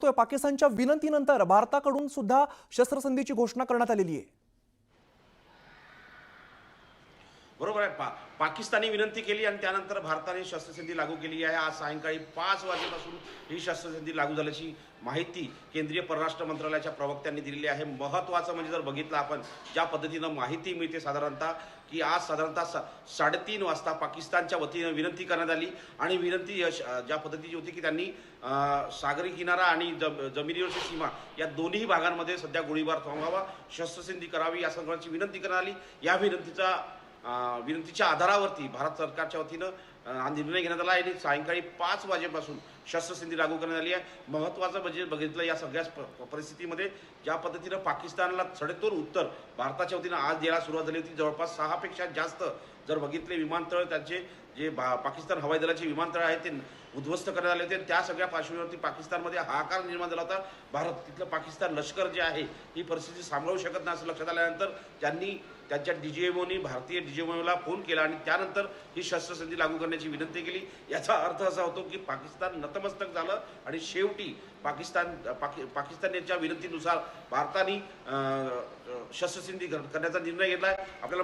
तो पाकिस्तानच्या विनंतीनंतर भारताकडून सुद्धा शस्त्रसंधीची घोषणा करण्यात आलेली आहे। बरोबर आहे। पाकिस्तानी विनंती केली आणि त्यानंतर भारताने शस्त्रसंधी लागू केली आहे। आज सायंकाळी 5 वाजेपासून ही शस्त्रसंधी लागू झाल्याची माहिती केंद्रीय परराष्ट्र मंत्रालयाच्या प्रवक्त्यांनी दिलेली आहे। महत्त्वाचं म्हणजे जर बघितलं आपण ज्या पद्धतीनं माहिती मिळते साधारणतः की आज साधारणतः 3:30 वाजता पाकिस्तानच्या वतीनं विनंती करण्यात आली आणि विनंती ज्या पद्धतीची होती की त्यांनी सागरी किनारा आणि जमिनीवरची सीमा या दोन्ही भागांमध्ये सध्या गोळीबार थांबवावा, शस्त्रसंधी करावी या सगळ्यांची विनंती करण्यात आली। या विनंतीच्या आधारावरती भारत सरकारच्या वतीनं हा निर्णय घेण्यात आला आणि सायंकाळी 5 वाजेपासून शस्त्रसंधी लागू करण्यात आली आहे। महत्त्वाचं म्हणजे बघितलं या सगळ्या परिस्थितीमध्ये ज्या पद्धतीनं पाकिस्तानला सडेतोड उत्तर भारताच्या वतीनं आज द्यायला सुरुवात झाली होती। जवळपास 6 पेक्षा जास्त जर बघितले विमानतळ त्यांचे जे पाकिस्तान हवाई दलाचे विमानतळ आहेत ते उद्ध्वस्त करण्यात आले होते। त्या सगळ्या पार्श्वभूमीवरती पाकिस्तानमध्ये हाहाकार निर्माण झाला होता। भारत तिथलं पाकिस्तान लष्कर जे आहे ही परिस्थिती सांभाळू शकत नाही असं लक्षात आल्यानंतर त्यांनी त्यांच्या डीजीएमओनी भारतीय डीजीएमओला फोन केला आणि त्यानंतर ही शस्त्रसंधी लागू करण्याची विनंती केली। याचा अर्थ असा होतो की पाकिस्तान नतमस्तक झालं आणि शेवटी पाकिस्तानच्या विनंतीनुसार भारताने शस्त्रसंधी करण्याचा निर्णय घेतला आहे। आपल्याला